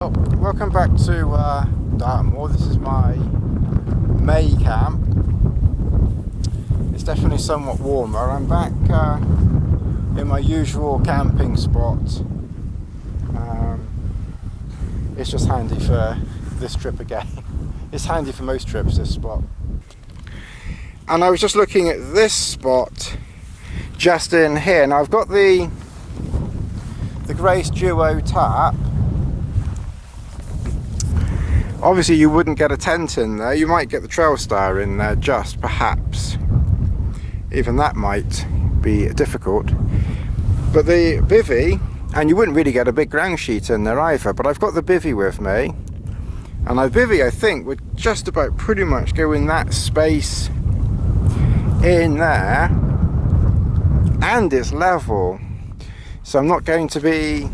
Well, welcome back to Dartmoor. This is my May camp. It's definitely somewhat warmer. I'm back in my usual camping spot. It's just handy for this trip again. It's handy for most trips, this spot. And I was just looking at this spot just in here. Now I've got the Grace Duo tarp. Obviously you wouldn't get a tent in there. You might get the trail star in there, just perhaps. Even that might be difficult. But the bivvy, and you wouldn't really get a big ground sheet in there either, but I've got the bivvy with me. And my bivvy, I think, would just about pretty much go in that space in there. And it's level. So I'm not going to be,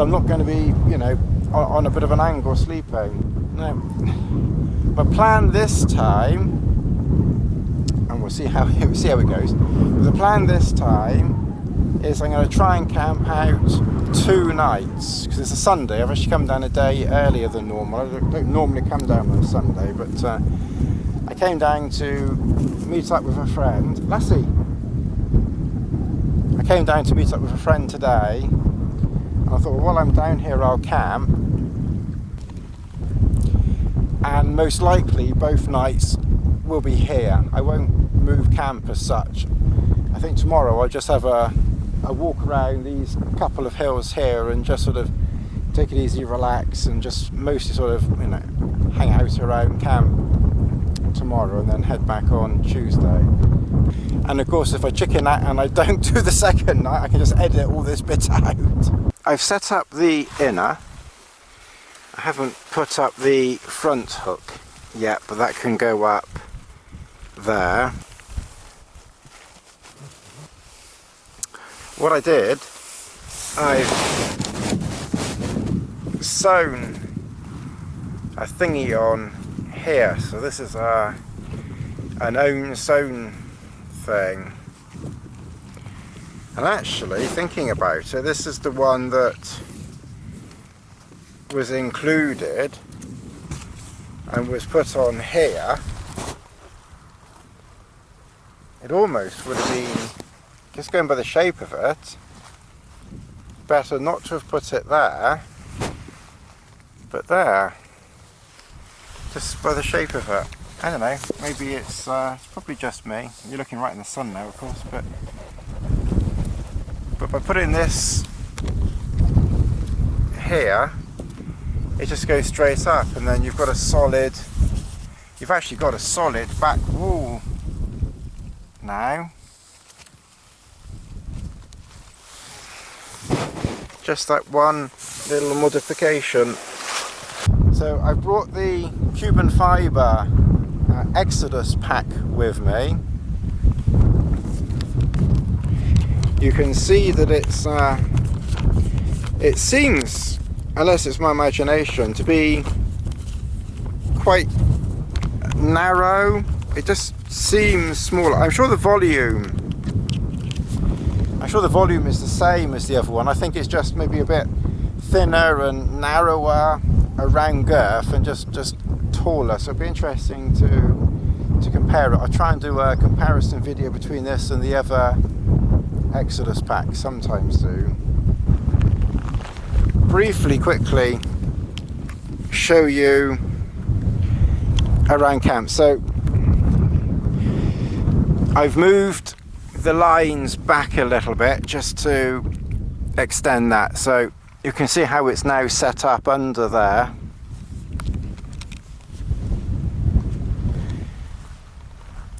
you know, on a bit of an angle sleeping. No. My plan this time, and we'll see how it goes. The plan this time is I'm going to try and camp out 2 nights because it's a Sunday. I've actually come down a day earlier than normal. I don't normally come down on a Sunday, but I came down to meet up with a friend. Lassie. I came down to meet up with a friend today. I thought, well, while I'm down here, I'll camp. And most likely, both nights will be here. I won't move camp as such. I think tomorrow I'll just have a walk around these couple of hills here and just sort of take it easy, relax, and just mostly sort of, you know, hang out around camp tomorrow and then head back on Tuesday. And of course, if I chicken out and I don't do the second night, I can just edit all this bit out. I've set up the inner. I haven't put up the front hook yet, but that can go up there. What I did, I've sewn a thingy on here. So this is an own sewn thing. And actually, thinking about it, this is the one that was included and was put on here. It almost would have been, just going by the shape of it, better not to have put it there, but there. Just by the shape of it. I don't know, maybe it's probably just me. You're looking right in the sun now, of course, but by putting this here, it just goes straight up, and then you've actually got a solid back wall now. Just that one little modification. So I brought the Cuban fibre Exodus pack with me. You can see that it seems, unless it's my imagination, to be quite narrow. It just seems smaller. I'm sure the volume is the same as the other one. I think it's just maybe a bit thinner and narrower around girth and just taller. So it'd be interesting to compare it. I'll try and do a comparison video between this and the other Exodus pack, sometimes do. Briefly, quickly show you around camp. So I've moved the lines back a little bit just to extend that, so you can see how it's now set up under there.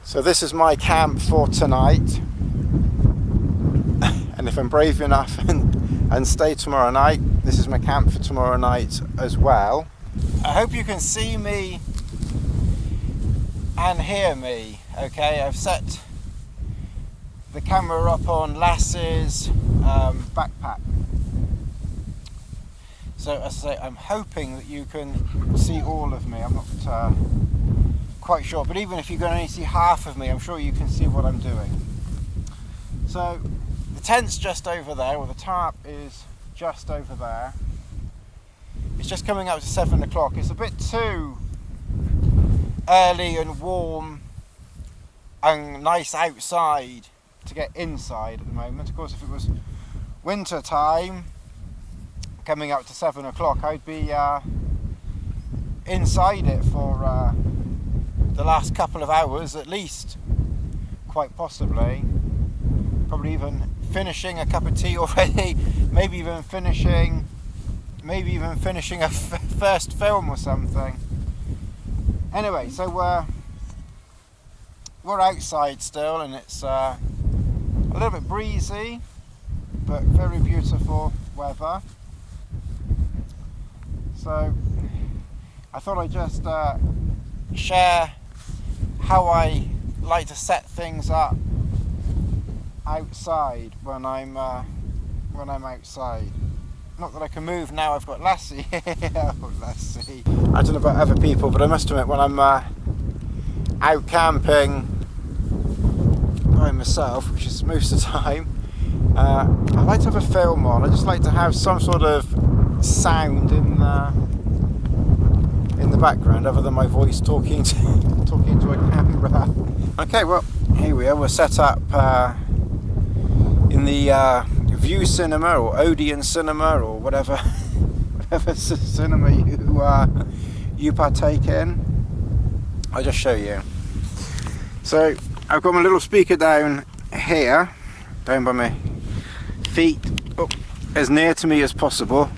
So this is my camp for tonight. And if I'm brave enough and stay tomorrow night, this is my camp for tomorrow night as well. I hope you can see me and hear me. Okay, I've set the camera up on Lass's backpack. So as I say, I'm hoping that you can see all of me. I'm not quite sure, but even if you can only see half of me, I'm sure you can see what I'm doing. So the tent's just over there, or the tarp is just over there. it's just coming up to 7 o'clock. It's a bit too early and warm and nice outside to get inside at the moment. Of course, if it was winter time coming up to 7 o'clock, I'd be inside it for the last couple of hours at least, quite possibly. Probably even finishing a cup of tea already, maybe even finishing a first film or something. Anyway, so we're outside still, and it's a little bit breezy, but very beautiful weather. So I thought I'd just share how I like to set things up outside when I'm outside. Not that I can move now, I've got Lassie. Oh, Lassie. I don't know about other people, but I must admit, when I'm out camping by myself, which is most of the time, I like to have a film on. I just like to have some sort of sound in the background, other than my voice talking to a camera. Okay, well, here we are. We're set up in the View Cinema or Odeon Cinema or whatever cinema you partake in. I'll just show you. So I've got my little speaker down here, down by my feet, as near to me as possible.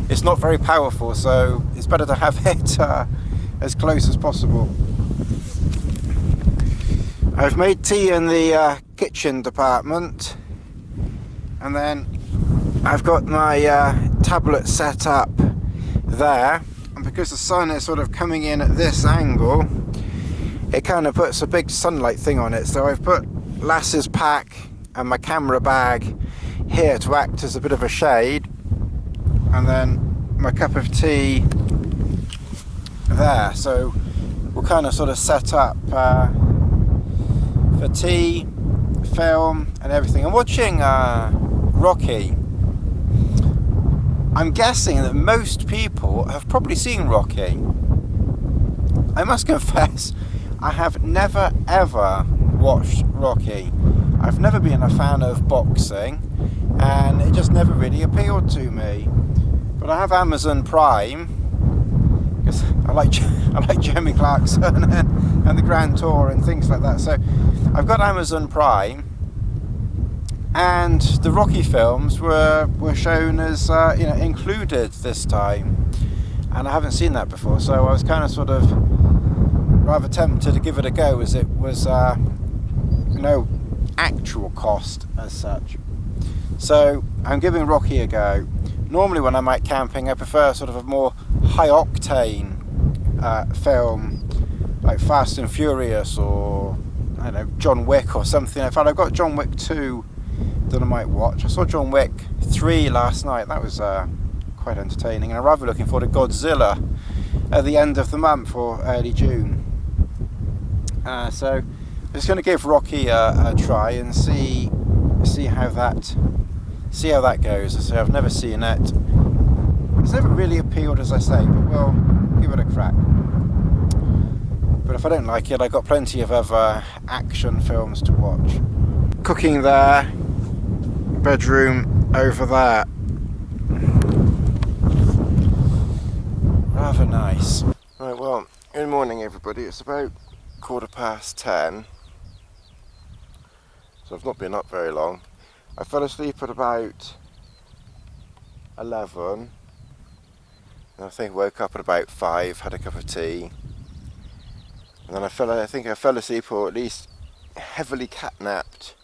It's not very powerful, so it's better to have it as close as possible. I've made tea in the kitchen department, and then I've got my tablet set up there, and because the sun is sort of coming in at this angle, it kind of puts a big sunlight thing on it. So I've put Lass's pack and my camera bag here to act as a bit of a shade, and then my cup of tea there. So we'll kind of sort of set up for tea, film and everything. I'm watching Rocky. I'm guessing that most people have probably seen Rocky. I must confess, I have never ever watched Rocky. I've never been a fan of boxing, and it just never really appealed to me. But I have Amazon Prime, because I like Jeremy Clarkson and the Grand Tour and things like that. So I've got Amazon Prime, and the Rocky films were shown as included this time, and I haven't seen that before. So I was kind of sort of rather tempted to give it a go, as it was no actual cost as such. So I'm giving Rocky a go. Normally when I'm out camping, I prefer sort of a more high octane film, like Fast and Furious, or I don't know, John Wick or something. In fact, I've got John Wick 2 that I might watch. I saw John Wick 3 last night. That was quite entertaining, and I'm rather looking forward to Godzilla at the end of the month or early June. So I'm just going to give Rocky a try and see how that goes. So I've never seen it. It's never really appealed, as I say, but we'll give it a crack. But if I don't like it, I've got plenty of other action films to watch. Cooking there, bedroom over there. Rather nice. Right, well, good morning everybody. It's about 10:15. So I've not been up very long. I fell asleep at about 11. And I think I woke up at about 5, had a cup of tea. And then I think I fell asleep, or at least heavily catnapped,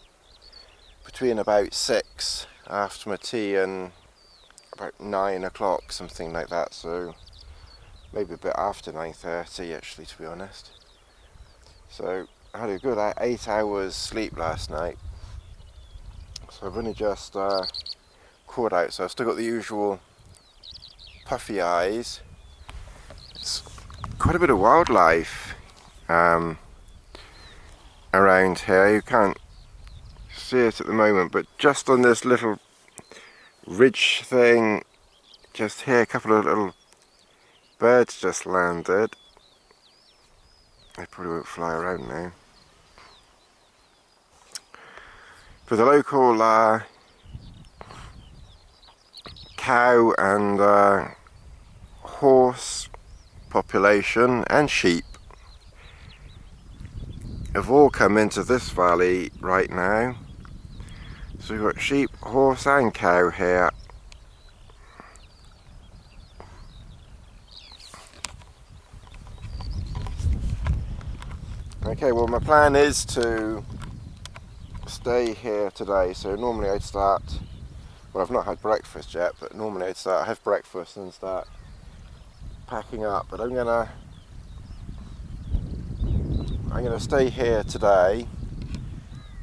between about 6 after my tea and about 9 o'clock, something like that. So maybe a bit after 9:30 actually, to be honest. So I had a good 8 hours sleep last night. So I've only just caught out, so I've still got the usual puffy eyes. It's quite a bit of wildlife around here. You can't see it at the moment, but just on this little ridge thing just here, a couple of little birds just landed. They probably won't fly around now. For the local cow and horse population and sheep have all come into this valley right now. So we've got sheep, horse and cow here. Okay, well my plan is to stay here today. So normally I'd start, well I've not had breakfast yet, but normally I'd have breakfast and start packing up. But I'm gonna stay here today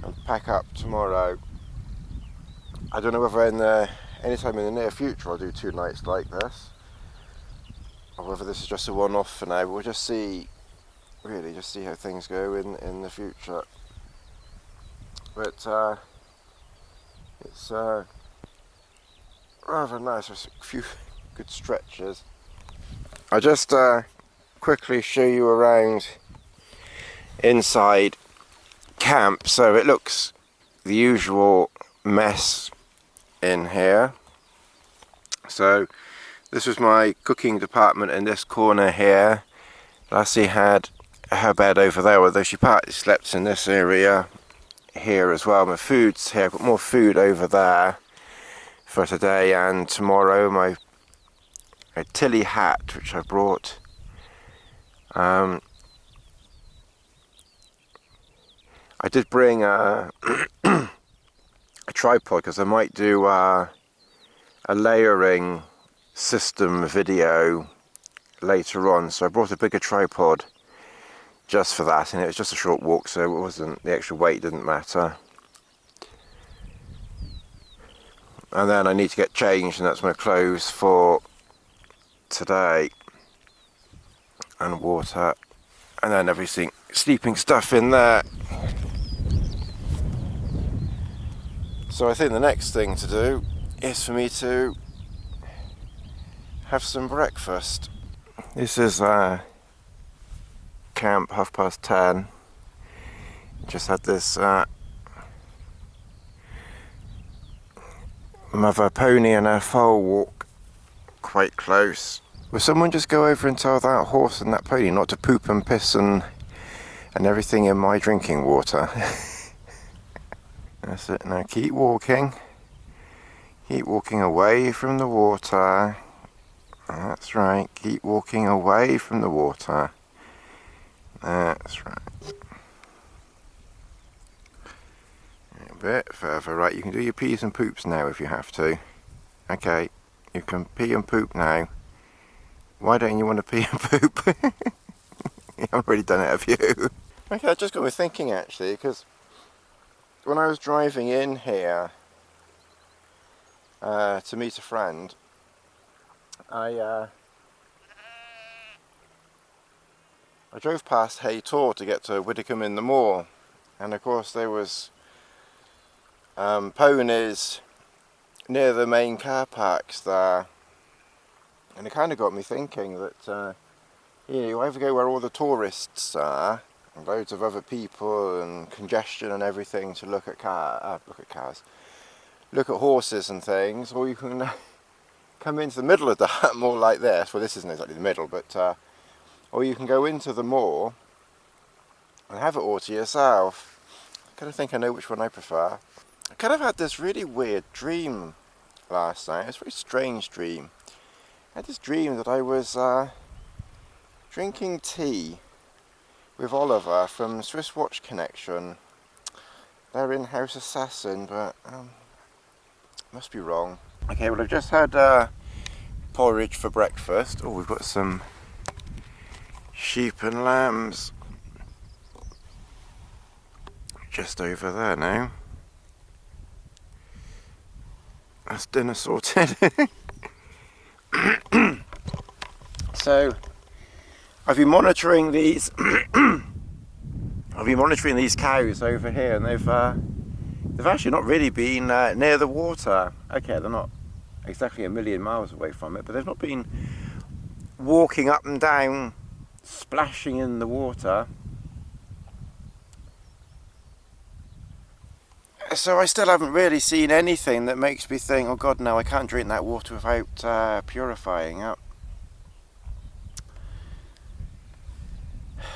and pack up tomorrow. I don't know whether anytime in the near future I'll do 2 nights like this, or whether this is just a one-off for now. But we'll just see, really just see how things go in the future. But it's rather nice. There's a few good stretches. I'll just quickly show you around inside camp. So it looks the usual mess in here. So this was my cooking department in this corner here. Lassie had her bed over there, although she partly slept in this area here as well. My food's here. I've got more food over there for today and tomorrow. My Tilly hat, which I brought. I did bring a tripod because I might do a layering system video later on. So I brought a bigger tripod just for that, and it was just a short walk, so it wasn't, the extra weight didn't matter. And then I need to get changed, and that's my clothes for today, and water, and then everything, sleeping stuff in there. So I think the next thing to do is for me to have some breakfast. This is camp, 10:30. Just had this mother pony and her foal walk quite close. Will someone just go over and tell that horse and that pony not to poop and piss and everything in my drinking water? That's it. Now keep walking. Keep walking away from the water. That's right. Keep walking away from the water. That's right. A bit further right. You can do your pees and poops now if you have to. Okay. You can pee and poop now. Why don't you want to pee and poop? You haven't already done it, have you? Okay, that just got me thinking actually, because when I was driving in here to meet a friend, I drove past Hay Tor to get to Widdicombe in the Moor, and of course there was ponies near the main car parks there, and it kind of got me thinking that you either go where all the tourists are, and loads of other people and congestion and everything to look at cars, look at horses and things, or you can come into the middle of Dartmoor like this. Well, this isn't exactly the middle, but or you can go into the moor and have it all to yourself. I kind of think I know which one I prefer. I kind of had this really weird dream last night. It was a very strange dream. I had this dream that I was drinking tea with Oliver from Swiss Watch Connection. They're in-house assassin, but must be wrong. Okay, well I've just had porridge for breakfast. Oh, we've got some sheep and lambs just over there now. That's dinner sorted. So I've been monitoring these cows over here, and they've actually not really been near the water. Okay, they're not exactly a million miles away from it, but they've not been walking up and down, splashing in the water. So I still haven't really seen anything that makes me think, oh God, no, I can't drink that water without purifying it.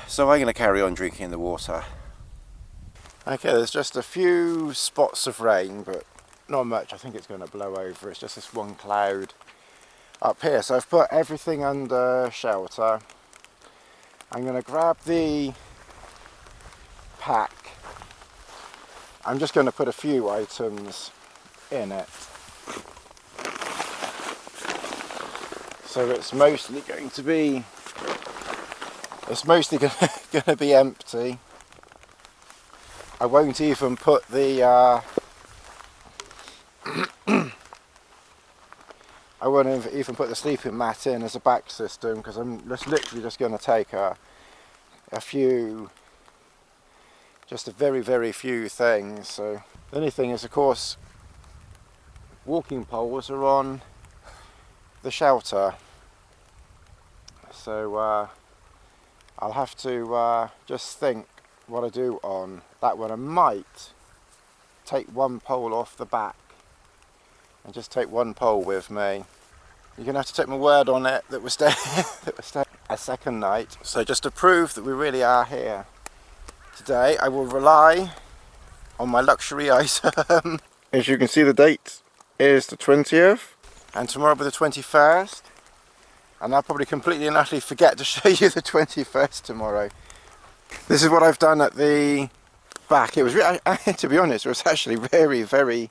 So I'm going to carry on drinking the water. Okay, there's just a few spots of rain, but not much. I think it's going to blow over. It's just this one cloud up here. So I've put everything under shelter. I'm going to grab the pack. I'm just going to put a few items in it. So it's mostly going to be empty. I won't even put the I won't even put the sleeping mat in as a back system, because I'm just literally just going to take a few, just a very few things. So the only thing is, of course, walking poles are on the shelter, so I'll have to just think what I do on that one. I might take one pole off the back and just take one pole with me. You're going to have to take my word on it that we're staying a second night. So just to prove that we really are here today, I will rely on my luxury item. As you can see, the date is the 20th and tomorrow will be the 21st, and I'll probably completely and utterly forget to show you the 21st tomorrow. This is what I've done at the back. It was, to be honest, it was actually very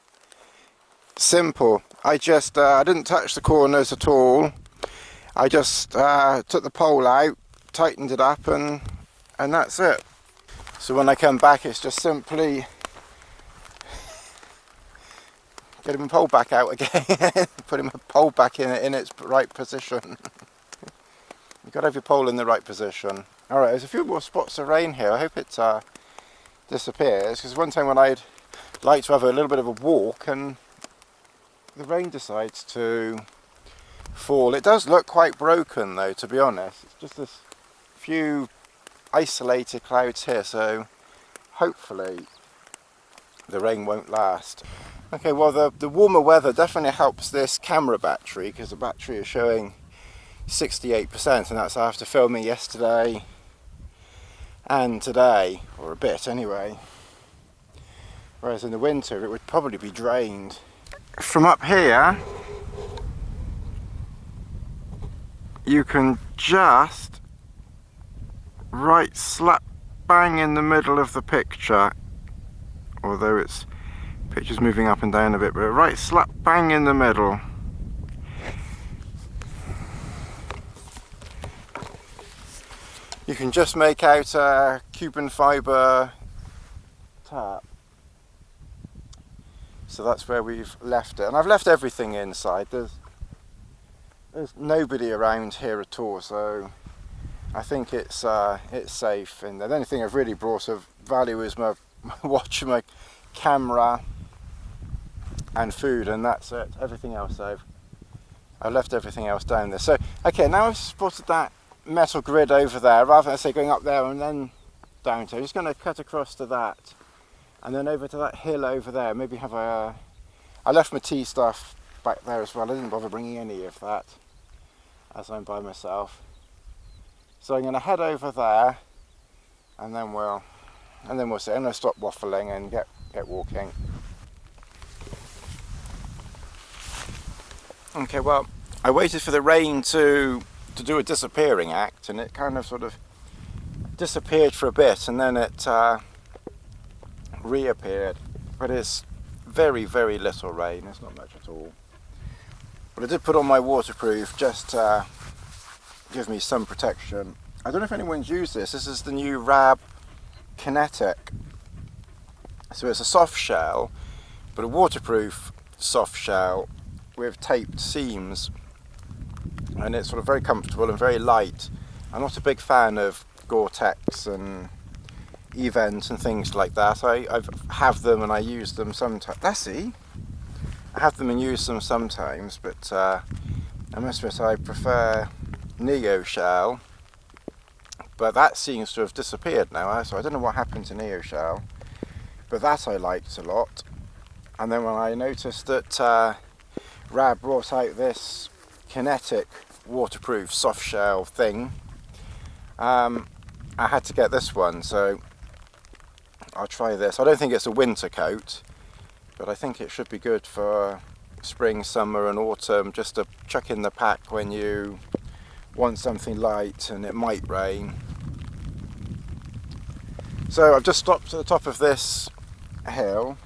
simple. I just I didn't touch the corners at all. I just took the pole out, tightened it up, and that's it. So when I come back, it's just simply getting my pole back out again, putting my pole back in its right position. You've got to have your pole in the right position. Alright, there's a few more spots of rain here. I hope it disappears, because one time when I'd like to have a little bit of a walk and the rain decides to fall. It does look quite broken though, to be honest. It's just this few isolated clouds here, so hopefully the rain won't last. Okay, well the warmer weather definitely helps this camera battery, because the battery is showing 68%, and that's after filming yesterday and today, or a bit anyway. Whereas in the winter it would probably be drained. From up here you can just right slap bang in the middle of the picture, although it's picture's moving up and down a bit, but right slap bang in the middle. You can just make out a Cuban fibre tap. So that's where we've left it, and I've left everything inside. There's nobody around here at all, so I think it's safe. And the only thing I've really brought of value is my watch, my camera, and food, and that's it. Everything else I've left everything else down there. So okay, now I've spotted that metal grid over there, rather than say going up there and then down to, I'm just going to cut across to that and then over to that hill over there. Maybe have a, I left my tea stuff back there as well. I didn't bother bringing any of that as I'm by myself, so I'm going to head over there and then we'll see. I'm going to stop waffling and get walking. Okay, well, I waited for the rain to do a disappearing act, and it kind of sort of disappeared for a bit and then it reappeared, but it's very little rain. It's not much at all, but I did put on my waterproof just to give me some protection. I don't know if anyone's used this. This is the new Rab Kinetic. So it's a soft shell, but a waterproof soft shell with taped seams, and it's sort of very comfortable and very light. I'm not a big fan of Gore-Tex and Event and things like that. I have them and I use them sometimes. Lassie, I have them and use them sometimes, but I must admit I prefer Neo Shell, but that seems to have disappeared now, so I don't know what happened to Neo Shell, but that I liked a lot. And then when I noticed that Rab brought out this kinetic waterproof soft shell thing, I had to get this one, so I'll try this. I don't think it's a winter coat, but I think it should be good for spring, summer and autumn, just to chuck in the pack when you want something light and it might rain. So I've just stopped at the top of this hill.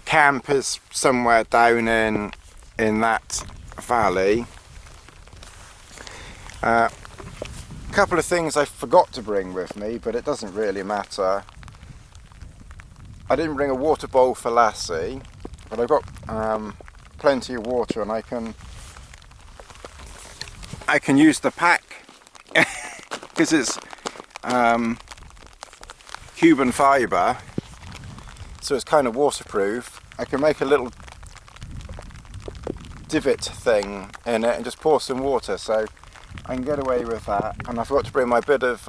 Camp is somewhere down in that valley. A couple of things I forgot to bring with me, but it doesn't really matter. I didn't bring a water bowl for Lassie, but I've got plenty of water, and I can use the pack because it's Cuban fibre, so it's kind of waterproof. I can make a little divot thing in it and just pour some water, so I can get away with that. And I forgot to bring my bit of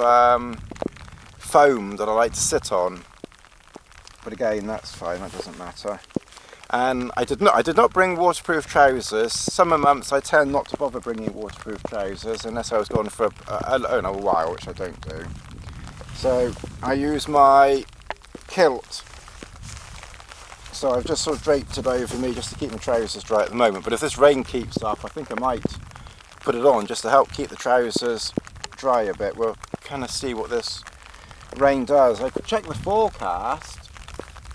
foam that I like to sit on, but again that's fine, that doesn't matter. And I did not bring waterproof trousers. Summer months I tend not to bother bringing waterproof trousers unless I was gone for a while, which I don't do. So I use my kilt. So I've just sort of draped it over me just to keep my trousers dry at the moment. But if this rain keeps up, I think I might put it on just to help keep the trousers dry a bit. We'll kind of see what this rain does. I could check the forecast,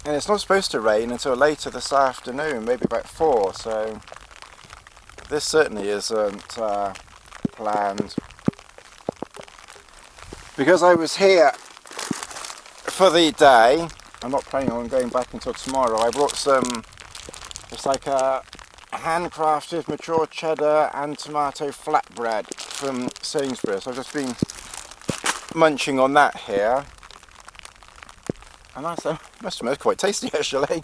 and it's not supposed to rain until later this afternoon, maybe about 4, so this certainly isn't planned. Because I was here for the day, I'm not planning on going back until tomorrow. I brought some, it's like a handcrafted mature cheddar and tomato flatbread from Sainsbury's. So I've just been munching on that here. And that's must admit, it's quite tasty actually.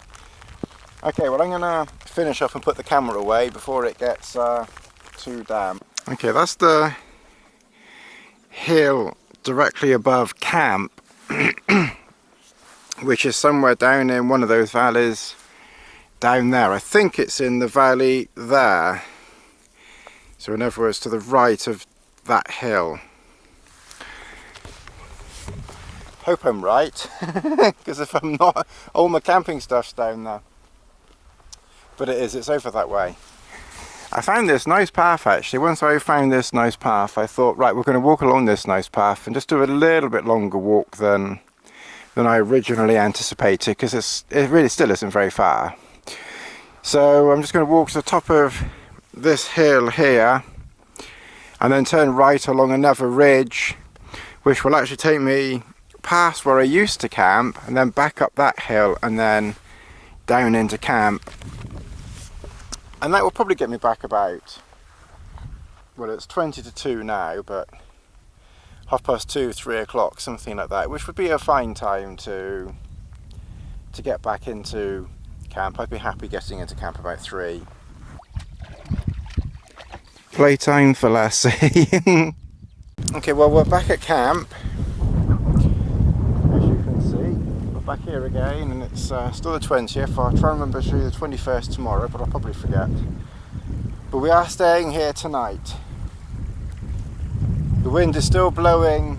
Okay, well I'm gonna finish up and put the camera away before it gets too damp. Okay, that's the hill directly above camp, which is somewhere down in one of those valleys down there. I think it's in the valley there. So in other words, to the right of that hill. Hope I'm right, because if I'm not, all my camping stuff's down there. But it is, it's over that way. I found this nice path actually. Once I found this nice path, I thought, right, we're going to walk along this nice path and just do a little bit longer walk than I originally anticipated, because it really still isn't very far. So I'm just going to walk to the top of this hill here and then turn right along another ridge, which will actually take me past where I used to camp and then back up that hill and then down into camp. And that will probably get me back about, well, it's 20 to 2 now, but 2:30, 3 o'clock, something like that, which would be a fine time to get back into camp. I'd be happy getting into camp about 3. Playtime for Lassie. Okay, well we're back at camp. As you can see, we're back here again, and it's still the 20th. I'll try and remember to do the 21st tomorrow, but I'll probably forget. But we are staying here tonight. The wind is still blowing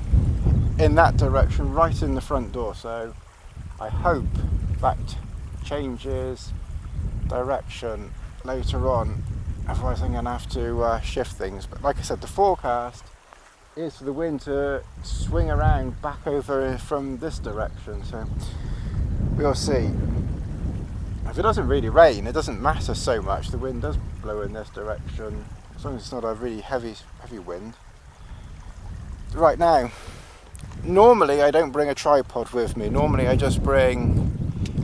in that direction, right in the front door, so I hope that changes direction later on, otherwise I'm going to have to shift things. But like I said, the forecast is for the wind to swing around back over from this direction, so we'll see. If it doesn't really rain, it doesn't matter so much. The wind does blow in this direction, as long as it's not a really heavy wind. Right now, normally I don't bring a tripod with me. Normally I just bring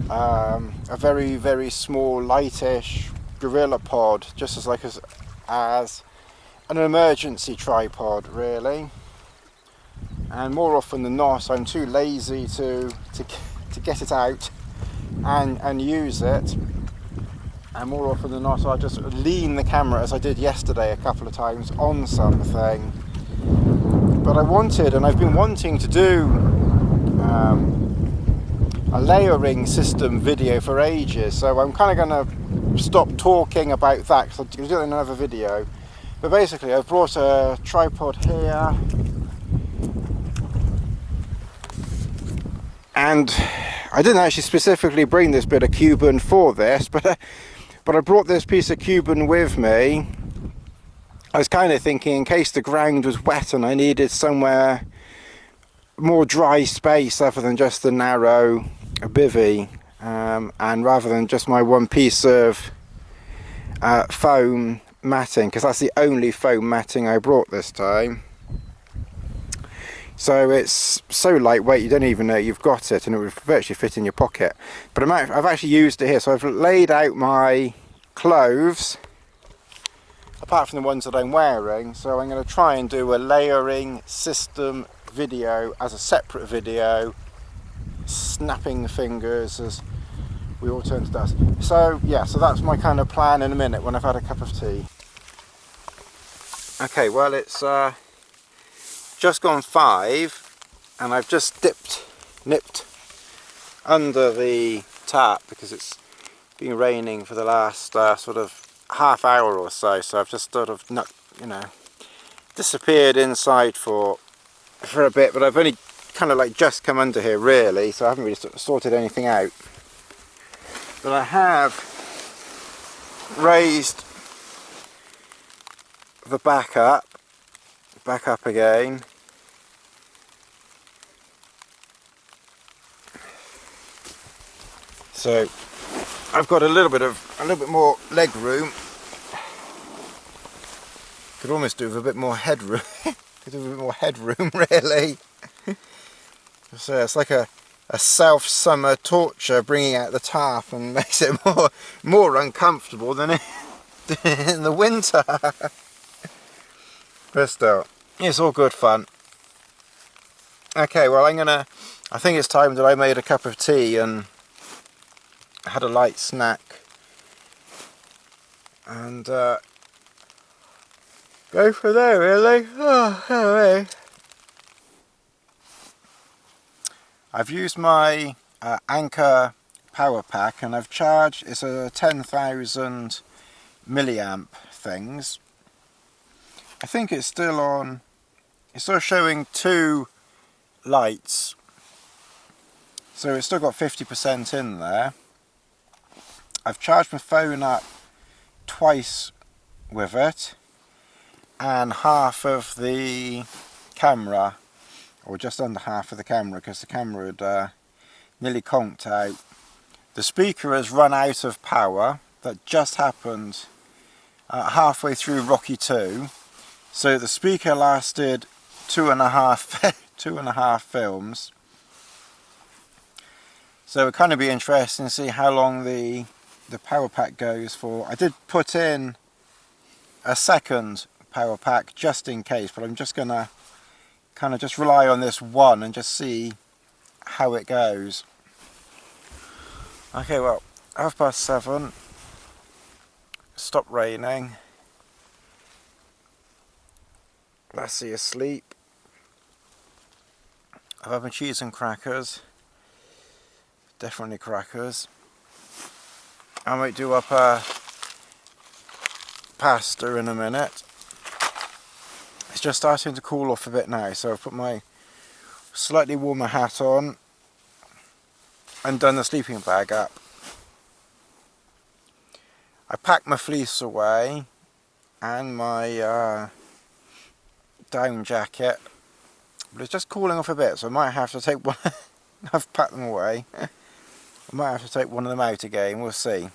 a very, very small, lightish gorilla pod, just as an emergency tripod, really. And more often than not, I'm too lazy to get it out and use it. And more often than not, I'll just lean the camera, as I did yesterday a couple of times, on something. But I wanted, and I've been wanting to do a layering system video for ages, so I'm kind of going to stop talking about that because I'll do it in another video. But basically, I've brought a tripod here, and I didn't actually specifically bring this bit of Cuban for this, but I brought this piece of Cuban with me. I was kind of thinking, in case the ground was wet and I needed somewhere more dry space other than just the narrow bivvy, and rather than just my one piece of foam matting, because that's the only foam matting I brought this time. So it's so lightweight you don't even know you've got it, and it would virtually fit in your pocket. But I've actually used it here, so I've laid out my clothes apart from the ones that I'm wearing. So I'm going to try and do a layering system video as a separate video, snapping fingers as we all turn to dust. So yeah, so that's my kind of plan in a minute when I've had a cup of tea. Okay, well, it's just gone 5 and I've just nipped under the tap because it's been raining for the last sort of half hour or so, so I've just sort of disappeared inside for a bit, but I've only kind of like just come under here really, so I haven't really sorted anything out. But I have raised the back up again. So I've got a little bit more leg room. Could almost do with a bit more headroom. Could do with a bit more headroom, really. So it's like a self-summer torture bringing out the tarp and makes it more uncomfortable than in the winter. But still, it's all good fun. Okay, well, I think it's time that I made a cup of tea and had a light snack and go for there, really. Anyway. I've used my Anchor power pack, and I've charged, it's a 10,000 milliamp things. I think it's still on, it's still showing 2 lights, so it's still got 50% in there. I've charged my phone up twice with it, and half of the camera, or just under half of the camera, because the camera had nearly conked out. The speaker has run out of power. That just happened halfway through Rocky 2. So the speaker lasted 2.5 films. So it'll kind of be interesting to see how long the power pack goes for. I did put in a second power pack just in case, but I'm just gonna kind of just rely on this one and just see how it goes. Okay, well, 7:30, stopped raining. Lassie asleep. I've had my cheese and crackers, definitely crackers. I might do up a pasta in a minute. It's just starting to cool off a bit now, so I've put my slightly warmer hat on and done the sleeping bag up. I packed my fleece away and my down jacket, but it's just cooling off a bit, so I might have to take one. I've packed them away. I might have to take one of them out again, we'll see.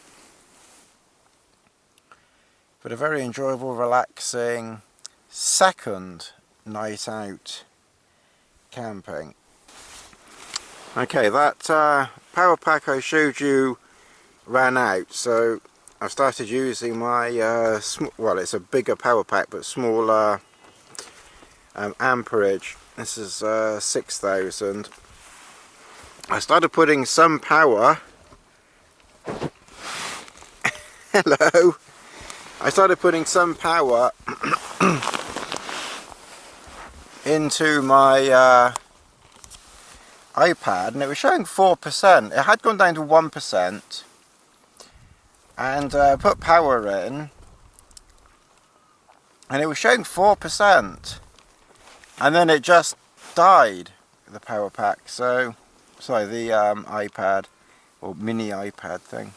But a very enjoyable, relaxing second night out camping. Okay, that power pack I showed you ran out, so I've started using my well, it's a bigger power pack but smaller amperage. This is 6,000. I started putting some power Hello. I started putting some power into my iPad, and it was showing 4%. It had gone down to 1%, and put power in, and it was showing 4%, and then it just died, the power pack. So, sorry, the iPad, or mini iPad thing.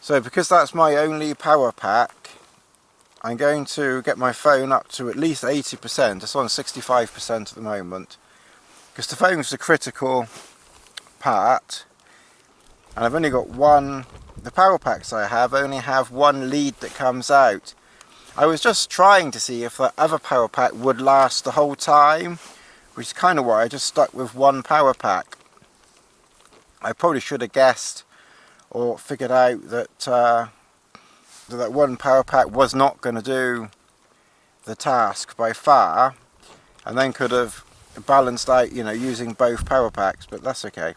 So because that's my only power pack, I'm going to get my phone up to at least 80%. It's on 65% at the moment, because the phone's the critical part, and I've only got one. The power packs I have only have one lead that comes out. I was just trying to see if the other power pack would last the whole time, which is kind of why I just stuck with one power pack. I probably should have guessed or figured out that that one power pack was not going to do the task by far, and then could have balanced out, you know, using both power packs, but that's okay.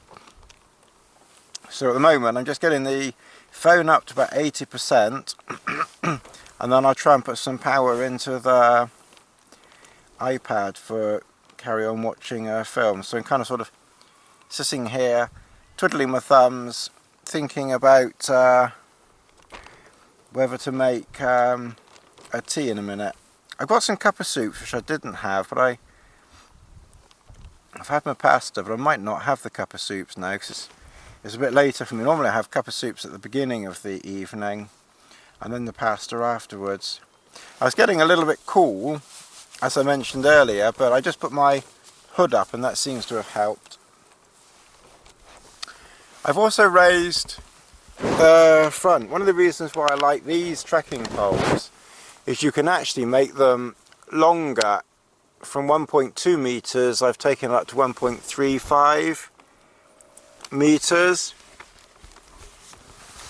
So at the moment I'm just getting the phone up to about 80%, and then I'll try and put some power into the iPad for carry on watching a film. So I'm kind of sort of sitting here twiddling my thumbs, thinking about whether to make a tea in a minute. I've got some cup of soups which I didn't have, but I've had my pasta, but I might not have the cup of soups now because it's a bit later for me. Normally I have cup of soups at the beginning of the evening and then the pasta afterwards. I was getting a little bit cool, as I mentioned earlier, but I just put my hood up and that seems to have helped. I've also raised the front. One of the reasons why I like these trekking poles is you can actually make them longer. From 1.2 meters I've taken it up to 1.35 meters,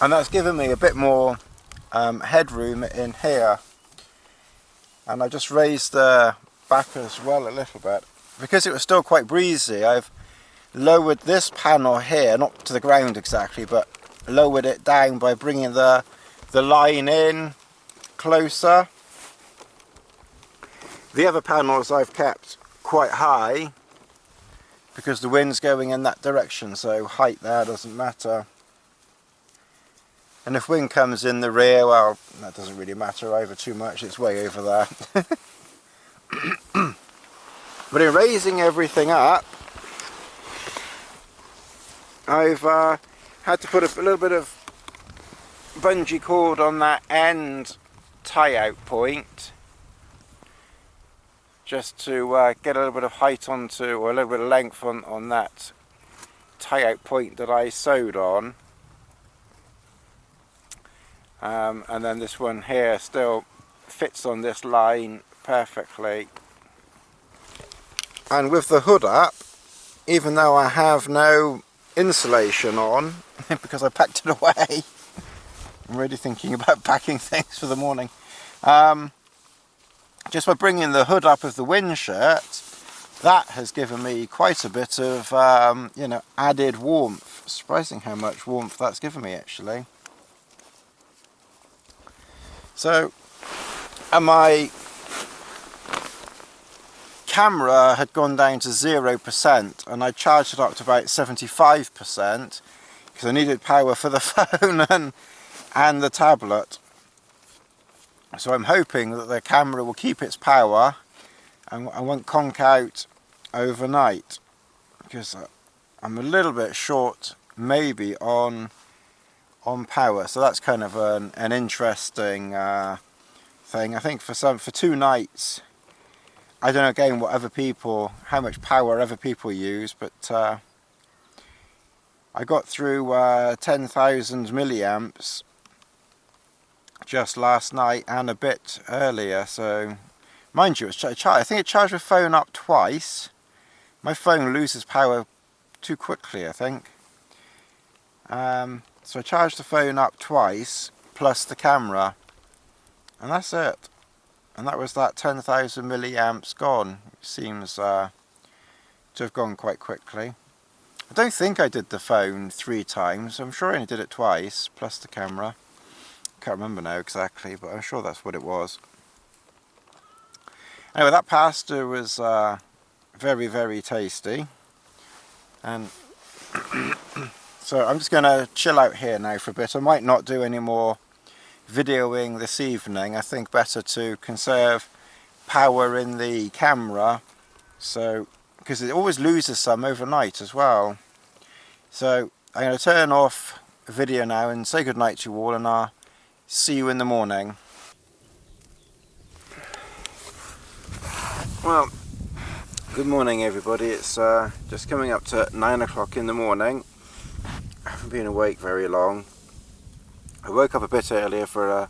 and that's given me a bit more headroom in here. And I just raised the back as well a little bit because it was still quite breezy. I've lowered this panel here, not to the ground exactly, but lowered it down by bringing the line in closer. The other panels I've kept quite high because the wind's going in that direction, so height there doesn't matter. And if wind comes in the rear, well, that doesn't really matter either too much, it's way over there. But in raising everything up, I've had to put a little bit of bungee cord on that end tie-out point, just to get a little bit of height onto, or a little bit of length on that tie-out point that I sewed on. And then this one here still fits on this line perfectly. And with the hood up, even though I have no insulation on, because I packed it away, I'm really thinking about packing things for the morning. Just by bringing the hood up of the wind shirt, that has given me quite a bit of you know, added warmth. Surprising how much warmth that's given me actually. So, and my camera had gone down to 0%, and I charged it up to about 75% because I needed power for the phone and the tablet. So I'm hoping that the camera will keep its power and I won't conk out overnight, because I'm a little bit short maybe on power. So that's kind of an interesting thing. I think for 2 nights, I don't know again what other people, how much power other people use, but I got through 10,000 milliamps just last night and a bit earlier. So mind you, I think it charged the phone up twice. My phone loses power too quickly, I think. So I charged the phone up twice plus the camera, and that's it. And that was that 10,000 milliamps gone. It seems to have gone quite quickly. I don't think I did the phone 3 times. I'm sure I only did it twice, plus the camera. Can't remember now exactly, but I'm sure that's what it was. Anyway, that pasta was very, very tasty. And so I'm just going to chill out here now for a bit. I might not do any more videoing this evening. I think better to conserve power in the camera, so because it always loses some overnight as well. So I'm going to turn off the video now and say goodnight to you all, and I'll see you in the morning. Well, good morning everybody. It's just coming up to 9 o'clock in the morning. I haven't been awake very long. I woke up a bit earlier for a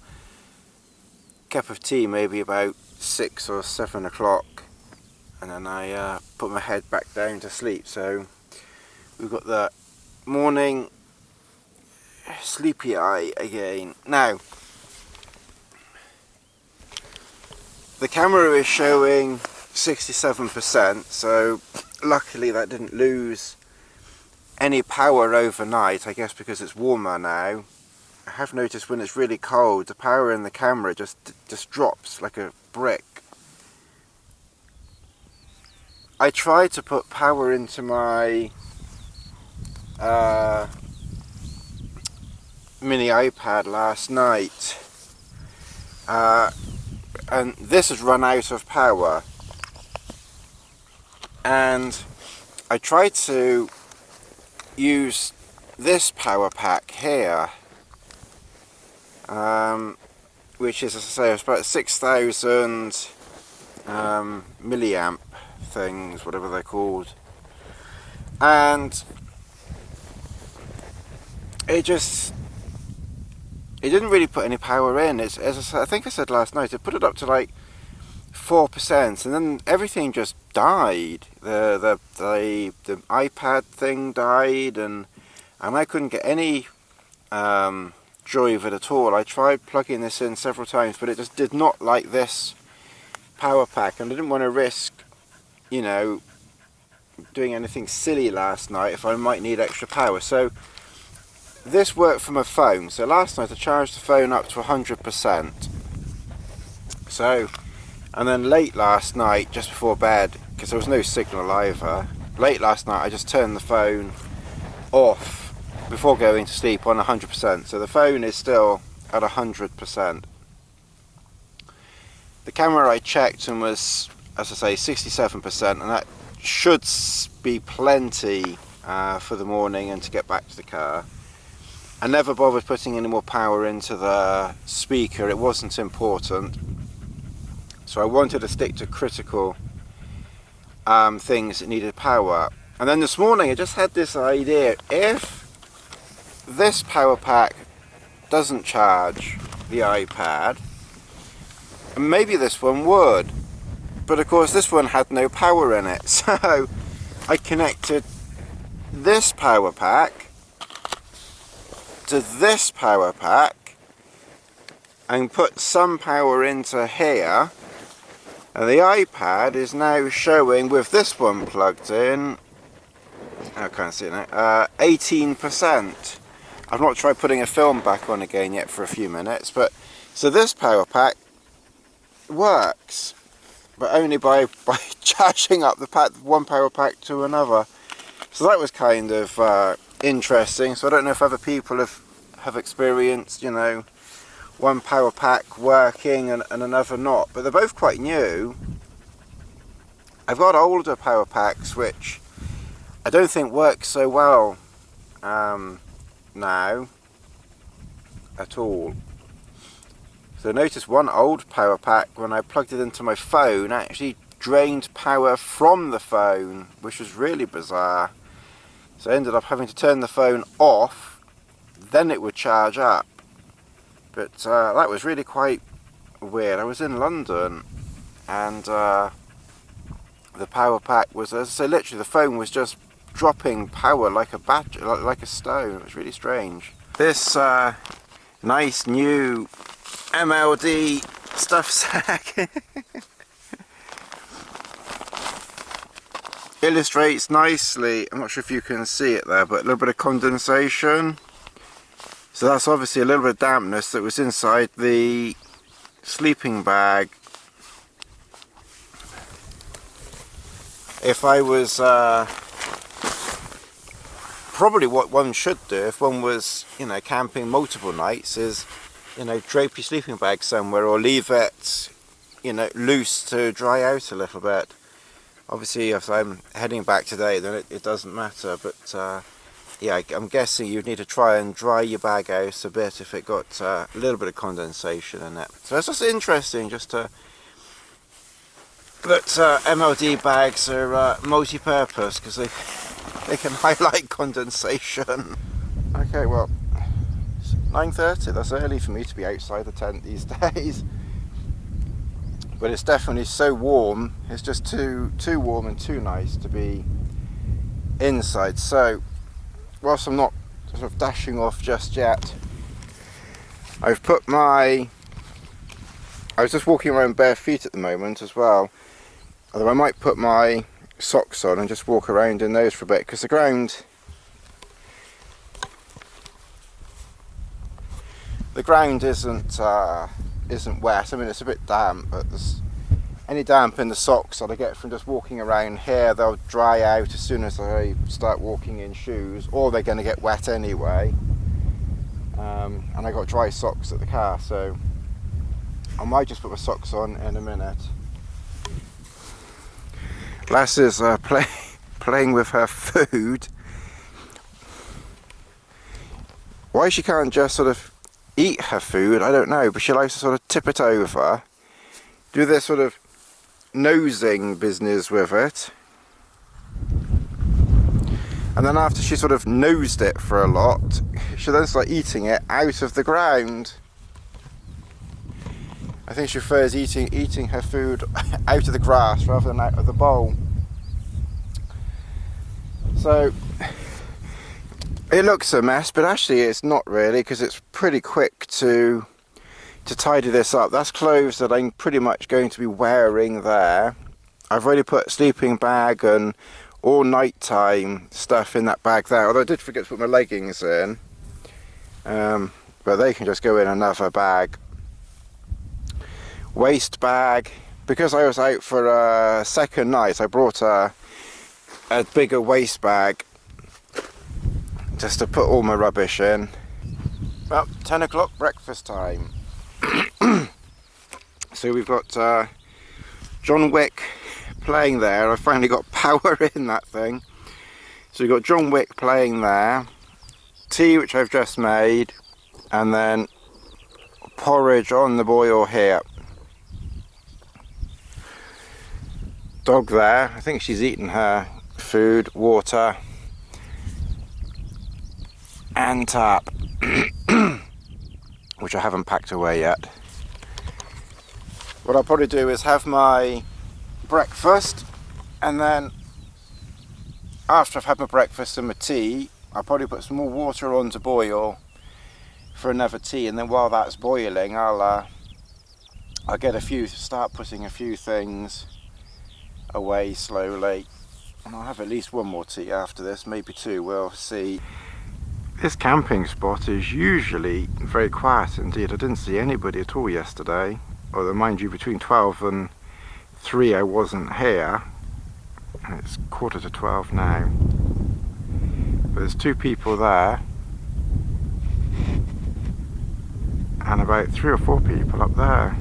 cup of tea, maybe about 6 or 7 o'clock, and then I put my head back down to sleep. So we've got the morning sleepy eye again. Now, the camera is showing 67%, so luckily that didn't lose any power overnight, I guess because it's warmer now. I have noticed when it's really cold, the power in the camera just drops like a brick. I tried to put power into my mini iPad last night, and this has run out of power, and I tried to use this power pack here, which is, as I say, it's about 6,000 milliamp things, whatever they're called, and it didn't really put any power in. It's, as I think I said last night, it put it up to like 4%, and then everything just died. The iPad thing died, and I couldn't get any joy of it at all. I tried plugging this in several times, but it just did not like this power pack, and I didn't want to risk, you know, doing anything silly last night if I might need extra power. So this worked from a phone. So last night I charged the phone up to 100%. So, and then late last night, just before bed, because there was no signal either, late last night I just turned the phone off before going to sleep on 100%. So the phone is still at 100%. The camera I checked and was, as I say, 67%, and that should be plenty for the morning and to get back to the car. I never bothered putting any more power into the speaker. It wasn't important. So I wanted to stick to critical things that needed power. And then this morning I just had this idea: if this power pack doesn't charge the iPad, maybe this one would. But of course this one had no power in it. So I connected this power pack to this power pack and put some power into here, and the iPad is now showing, with this one plugged in, I can't see it now, 18%. I've not tried putting a film back on again yet for a few minutes, but so this power pack works, but only by charging up the one power pack to another. So that was kind of interesting. So I don't know if other people have experienced, you know, one power pack working and another not, but they're both quite new. I've got older power packs which I don't think work so well now at all. So notice one old power pack, when I plugged it into my phone, actually drained power from the phone, which was really bizarre. So I ended up having to turn the phone off, then it would charge up. But that was really quite weird. I was in London, and the power pack was, as I say, literally the phone was just dropping power like a battery, like a stone. It was really strange. This nice new MLD stuff sack illustrates nicely, I'm not sure if you can see it there, but a little bit of condensation. So that's obviously a little bit of dampness that was inside the sleeping bag. If I was probably what one should do if one was, you know, camping multiple nights is, you know, drape your sleeping bag somewhere or leave it, you know, loose to dry out a little bit. Obviously if I'm heading back today then it doesn't matter, but yeah, I'm guessing you'd need to try and dry your bag out a bit if it got a little bit of condensation in it. So it's just interesting just to that MLD bags are multi-purpose because they can highlight condensation. Okay, well, it's 9:30, that's early for me to be outside the tent these days. But it's definitely so warm, it's just too warm and too nice to be inside. So, whilst I'm not sort of dashing off just yet, I've put my... I was just walking around bare feet at the moment as well, although I might put my socks on and just walk around in those for a bit, because the ground isn't wet. I mean, it's a bit damp, but there's any damp in the socks that I get from just walking around here, they'll dry out as soon as I start walking in shoes, or they're going to get wet anyway. And I got dry socks at the car, so I might just put my socks on in a minute. Lass is playing with her food. Why she can't just sort of eat her food, I don't know, but she likes to sort of tip it over, do this sort of nosing business with it, and then after she sort of nosed it for a lot, she'll then start eating it out of the ground. I think she prefers eating her food out of the grass rather than out of the bowl. So it looks a mess, but actually it's not really, because it's pretty quick to tidy this up. That's clothes that I'm pretty much going to be wearing there. I've already put sleeping bag and all nighttime stuff in that bag there, although I did forget to put my leggings in, but they can just go in another bag. Waste bag, because I was out for a second night, I brought a bigger waste bag just to put all my rubbish in. Well, 10 o'clock breakfast time. So we've got John Wick playing there. I finally got power in that thing. So we've got John Wick playing there, tea which I've just made, and then porridge on the boil here. Dog there, I think she's eaten her food, water and tap, which I haven't packed away yet. What I'll probably do is have my breakfast, and then after I've had my breakfast and my tea, I'll probably put some more water on to boil for another tea, and then while that's boiling I'll start putting a few things away slowly, and I'll have at least one more tea after this, maybe two, we'll see. This camping spot is usually very quiet indeed. I didn't see anybody at all yesterday, although mind you, between 12 and 3 I wasn't here, and it's 11:45 now. But there's 2 people there and about 3 or 4 people up there.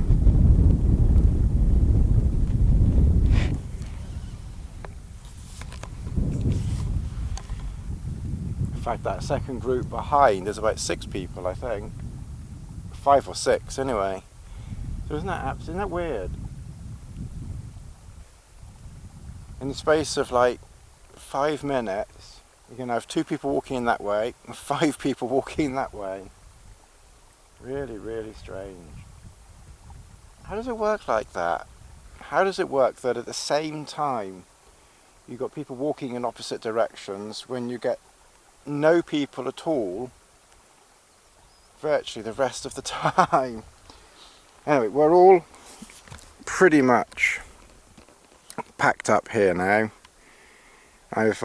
In fact, that second group behind, there's about 6 people, I think. 5 or 6 anyway. So isn't that weird? In the space of like 5 minutes, you're going to have 2 people walking in that way and 5 people walking that way. Really, really strange. How does it work like that? How does it work that at the same time you've got people walking in opposite directions when you get no people at all virtually the rest of the time? Anyway, we're all pretty much packed up here now. I've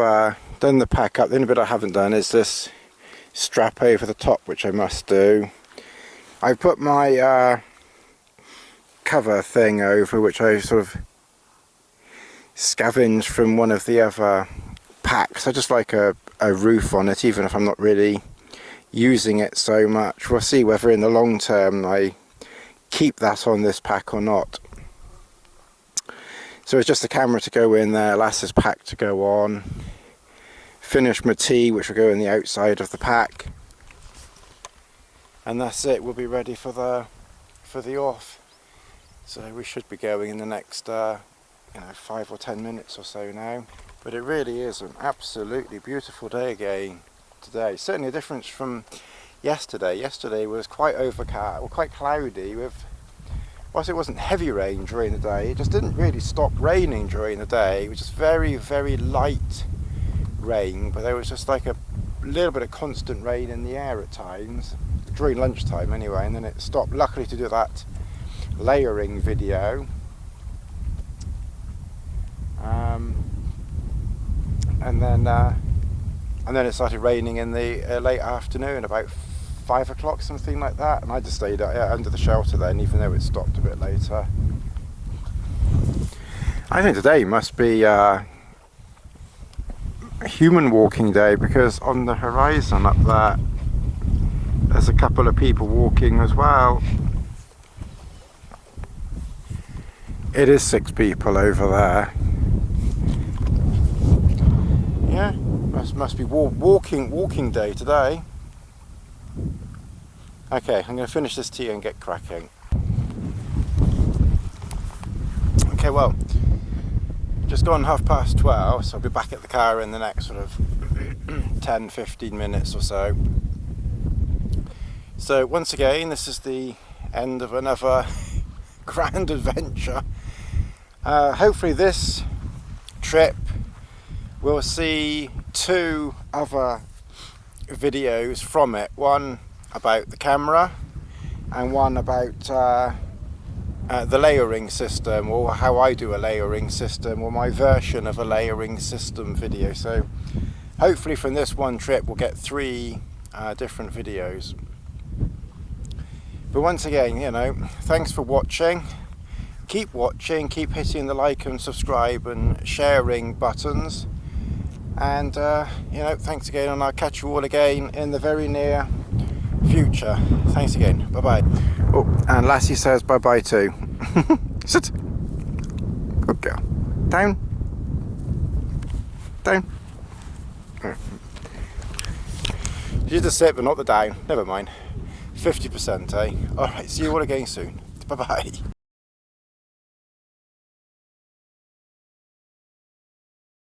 done the pack up. The only bit I haven't done is this strap over the top, which I must do. I put my cover thing over, which I sort of scavenged from one of the other packs. I just like a roof on it, even if I'm not really using it so much. We'll see whether in the long term I keep that on this pack or not. So it's just the camera to go in there, Lass's pack to go on, finish my tea, which will go in the outside of the pack, and that's it. We'll be ready for the off. So we should be going in the next 5 or 10 minutes or so now. But it really is an absolutely beautiful day again today. Certainly a difference from yesterday. Yesterday was quite overcast, or quite cloudy, with, whilst it wasn't heavy rain during the day, it just didn't really stop raining during the day. It was just very, very light rain, but there was just like a little bit of constant rain in the air at times, during lunchtime anyway, and then it stopped. Luckily to do that layering video. And then it started raining in the late afternoon, about 5 o'clock, something like that, and I just stayed under the shelter then, even though it stopped a bit later. I think today must be a human walking day, because on the horizon up there, there's a couple of people walking as well. It is 6 people over there. Yeah, must be walking day today. Okay, I'm going to finish this tea and get cracking. Okay, well, just gone 12:30, so I'll be back at the car in the next sort of 10-15 minutes or so. So once again, this is the end of another grand adventure. Hopefully this trip we'll see 2 other videos from it. One about the camera and one about the layering system, or how I do a layering system, or my version of a layering system video. So hopefully from this one trip we'll get 3 different videos. But once again, you know, thanks for watching. Keep watching, keep hitting the like and subscribe and sharing buttons. And, you know, thanks again, and I'll catch you all again in the very near future. Thanks again. Bye-bye. Oh, and Lassie says bye-bye too. Sit. Good girl. Down. Down. You just sit, but not the down. Never mind. 50%, eh? Alright, see you all again soon. Bye-bye.